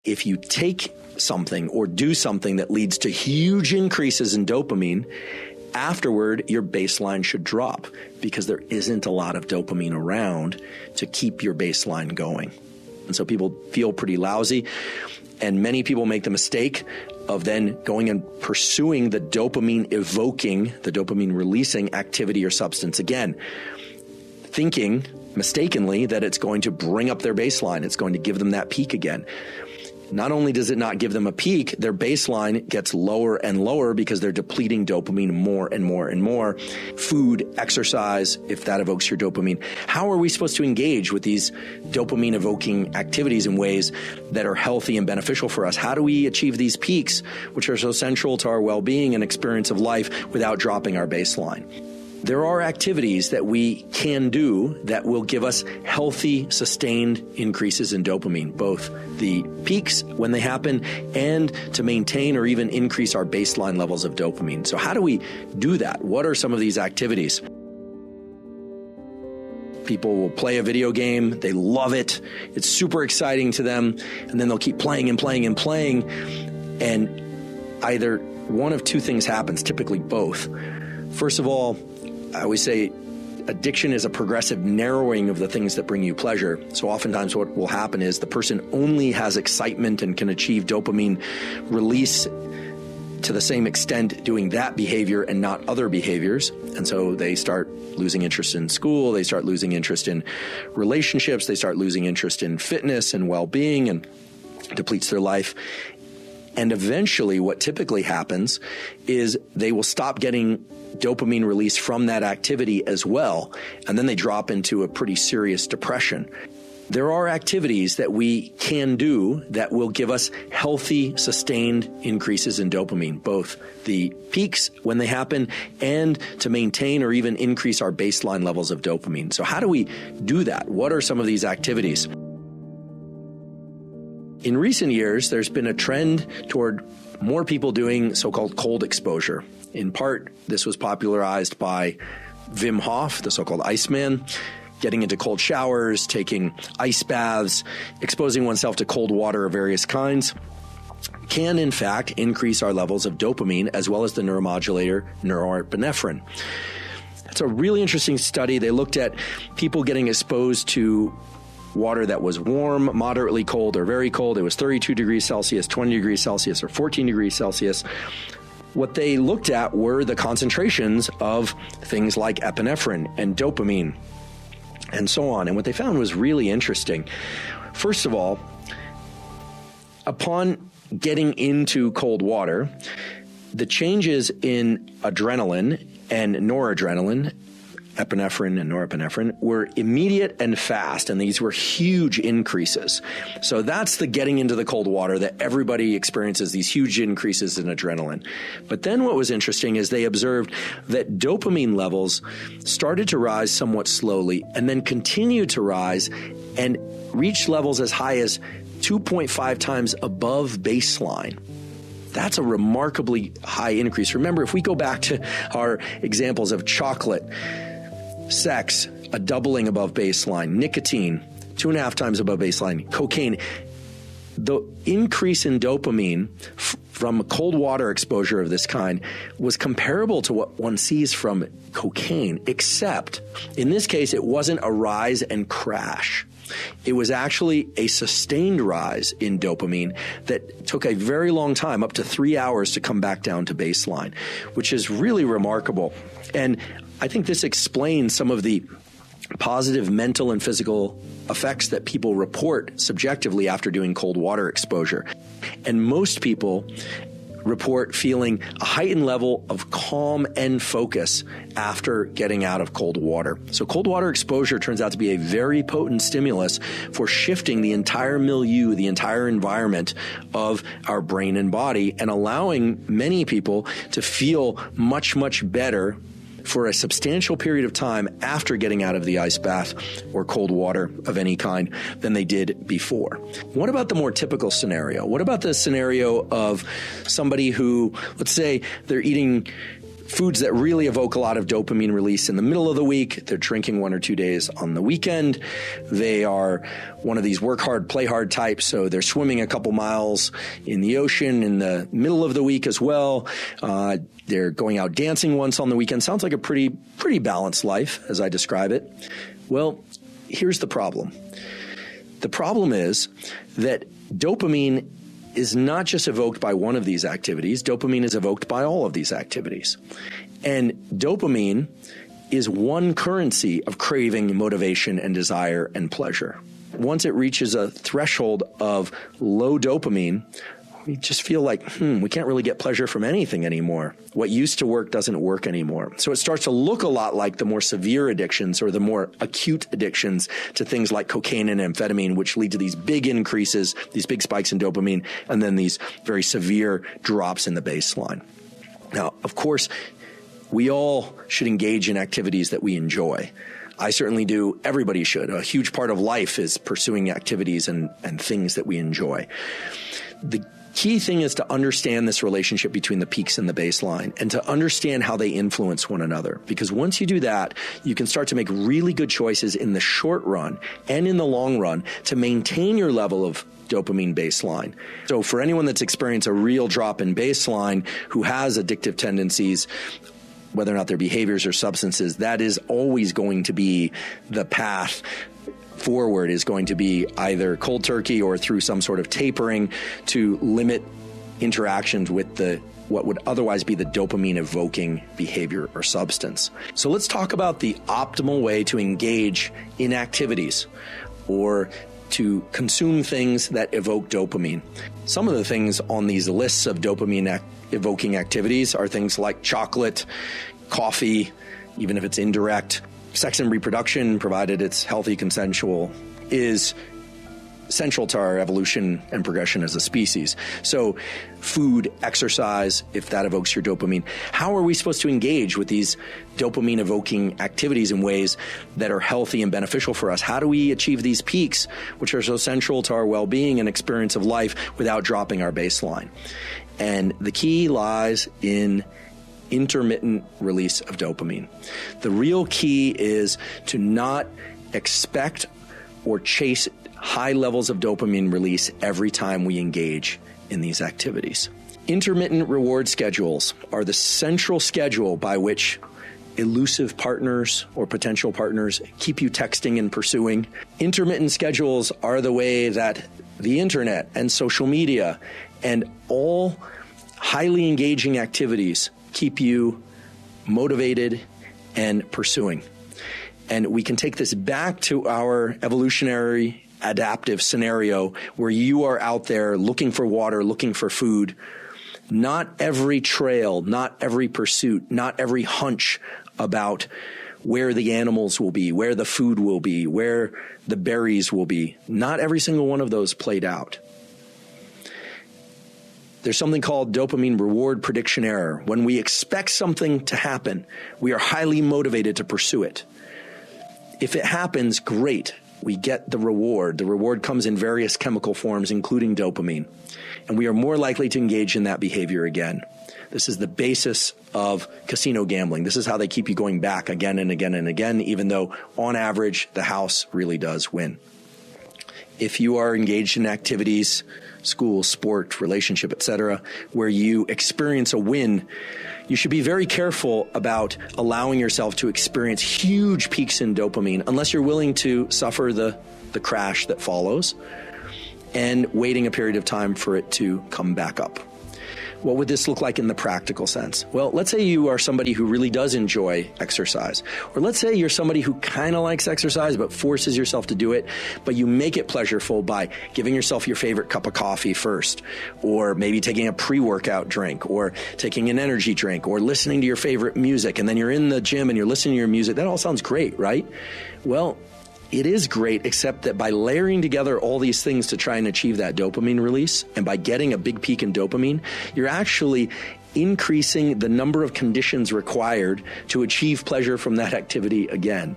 If you take something or do something that leads to huge increases in dopamine, afterward, your baseline should drop because there isn't a lot of dopamine around to keep your baseline going. And so people feel pretty lousy, and many people make the mistake of then going and pursuing the dopamine evoking, the dopamine releasing activity or substance again, thinking mistakenly that it's going to bring up their baseline. It's going to give them that peak again. Not only does it not give them a peak, their baseline gets lower and lower because they're depleting dopamine more and more and more. Food, exercise, if that evokes your dopamine. How are we supposed to engage with these dopamine evoking activities in ways that are healthy and beneficial for us? How do we achieve these peaks, which are so central to our well-being and experience of life, without dropping our baseline? There are activities that we can do that will give us healthy, sustained increases in dopamine, both the peaks when they happen and to maintain or even increase our baseline levels of dopamine. So how do we do that? What are some of these activities? People will play a video game. They love it. It's super exciting to them. And then they'll keep playing and playing and playing. And either one of two things happens, typically both. First of all, I always say addiction is a progressive narrowing of the things that bring you pleasure. So oftentimes what will happen is the person only has excitement and can achieve dopamine release to the same extent doing that behavior and not other behaviors. And so they start losing interest in school. They start losing interest in relationships. They start losing interest in fitness and well-being, and depletes their life. And eventually what typically happens is they will stop getting dopamine release from that activity as well, and then they drop into a pretty serious depression. There are activities that we can do that will give us healthy, sustained increases in dopamine, both the peaks when they happen and to maintain or even increase our baseline levels of dopamine. So how do we do that? What are some of these activities? In recent years, there's been a trend toward more people doing so-called cold exposure. In part, this was popularized by Wim Hof, the so-called Iceman, getting into cold showers, taking ice baths, exposing oneself to cold water of various kinds, can in fact increase our levels of dopamine as well as the neuromodulator norepinephrine. It's a really interesting study. They looked at people getting exposed to water that was warm, moderately cold, or very cold. It was 32 degrees Celsius, 20 degrees Celsius, or 14 degrees Celsius. What they looked at were the concentrations of things like epinephrine and dopamine and so on. And what they found was really interesting. First of all, upon getting into cold water, the changes in adrenaline and noradrenaline, epinephrine and norepinephrine, were immediate and fast, and these were huge increases. So that's the getting into the cold water that everybody experiences, these huge increases in adrenaline. But then what was interesting is they observed that dopamine levels started to rise somewhat slowly and then continued to rise and reach levels as high as 2.5 times above baseline. That's a remarkably high increase. Remember, if we go back to our examples of chocolate, sex, a doubling above baseline, nicotine, 2.5 times above baseline, cocaine, the increase in dopamine from cold water exposure of this kind was comparable to what one sees from cocaine, except in this case, it wasn't a rise and crash. It was actually a sustained rise in dopamine that took a very long time, up to 3 hours, to come back down to baseline, which is really remarkable. And I think this explains some of the positive mental and physical effects that people report subjectively after doing cold water exposure. And most people report feeling a heightened level of calm and focus after getting out of cold water. So cold water exposure turns out to be a very potent stimulus for shifting the entire milieu, the entire environment of our brain and body, and allowing many people to feel much, much better for a substantial period of time after getting out of the ice bath or cold water of any kind than they did before. What about the more typical scenario? What about the scenario of somebody who, let's say they're eating foods that really evoke a lot of dopamine release in the middle of the week. They're drinking 1 or 2 days on the weekend. They are one of these work hard, play hard types. So they're swimming a couple miles in the ocean in the middle of the week as well. They're going out dancing once on the weekend. Sounds like a pretty balanced life as I describe it. Well, here's the problem. The problem is that dopamine is not just evoked by one of these activities. Dopamine is evoked by all of these activities. And dopamine is one currency of craving, motivation, and desire and pleasure. Once it reaches a threshold of low dopamine, we just feel like, we can't really get pleasure from anything anymore. What used to work doesn't work anymore. So it starts to look a lot like the more severe addictions or the more acute addictions to things like cocaine and amphetamine, which lead to these big increases, these big spikes in dopamine, and then these very severe drops in the baseline. Now, of course, we all should engage in activities that we enjoy. I certainly do. Everybody should. A huge part of life is pursuing activities and things that we enjoy. The key thing is to understand this relationship between the peaks and the baseline and to understand how they influence one another. Because once you do that, you can start to make really good choices in the short run and in the long run to maintain your level of dopamine baseline. So for anyone that's experienced a real drop in baseline who has addictive tendencies, whether or not they're behaviors or substances, that is always going to be the path forward, is going to be either cold turkey or through some sort of tapering to limit interactions with what would otherwise be the dopamine evoking behavior or substance. So let's talk about the optimal way to engage in activities or to consume things that evoke dopamine. Some of the things on these lists of dopamine evoking activities are things like chocolate, coffee, even if it's indirect. Sex and reproduction, provided it's healthy, consensual, is central to our evolution and progression as a species. So food, exercise, if that evokes your dopamine, how are we supposed to engage with these dopamine evoking activities in ways that are healthy and beneficial for us? How do we achieve these peaks, which are so central to our well-being and experience of life, without dropping our baseline? And the key lies in intermittent release of dopamine. The real key is to not expect or chase high levels of dopamine release every time we engage in these activities. Intermittent reward schedules are the central schedule by which elusive partners or potential partners keep you texting and pursuing. Intermittent schedules are the way that the internet and social media and all highly engaging activities keep you motivated and pursuing. And we can take this back to our evolutionary adaptive scenario where you are out there looking for water, looking for food. Not every trail, not every pursuit, not every hunch about where the animals will be, where the food will be, where the berries will be. Not every single one of those played out. There's something called dopamine reward prediction error. When we expect something to happen, we are highly motivated to pursue it. If it happens, great. We get the reward. The reward comes in various chemical forms, including dopamine. And we are more likely to engage in that behavior again. This is the basis of casino gambling. This is how they keep you going back again and again and again, even though on average, the house really does win. If you are engaged in activities, school, sport, relationship, etc., where you experience a win, you should be very careful about allowing yourself to experience huge peaks in dopamine unless you're willing to suffer the crash that follows and waiting a period of time for it to come back up. What would this look like in the practical sense? Well, let's say you are somebody who really does enjoy exercise. Or let's say you're somebody who kind of likes exercise but forces yourself to do it, but you make it pleasureful by giving yourself your favorite cup of coffee first, or maybe taking a pre-workout drink, or taking an energy drink, or listening to your favorite music, and then you're in the gym and you're listening to your music. That all sounds great, right? Well, it is great, except that by layering together all these things to try and achieve that dopamine release, and by getting a big peak in dopamine, you're actually increasing the number of conditions required to achieve pleasure from that activity again.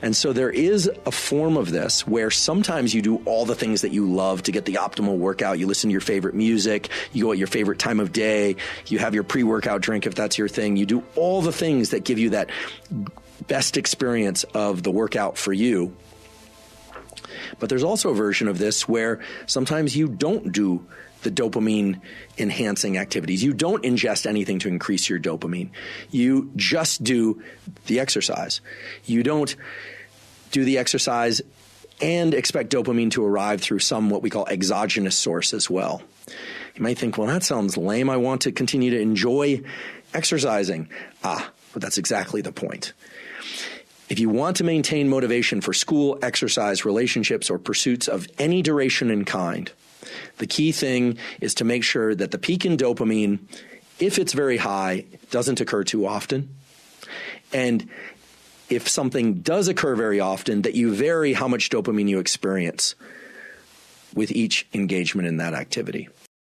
And so there is a form of this where sometimes you do all the things that you love to get the optimal workout. You listen to your favorite music, you go at your favorite time of day, you have your pre-workout drink if that's your thing. You do all the things that give you that best experience of the workout for you. But there's also a version of this where sometimes you don't do the dopamine enhancing activities. You don't ingest anything to increase your dopamine. You just do the exercise. You don't do the exercise and expect dopamine to arrive through some what we call exogenous source as well. You might think, well, that sounds lame. I want to continue to enjoy exercising. But that's exactly the point. If you want to maintain motivation for school, exercise, relationships, or pursuits of any duration and kind, the key thing is to make sure that the peak in dopamine, if it's very high, doesn't occur too often. And if something does occur very often, that you vary how much dopamine you experience with each engagement in that activity.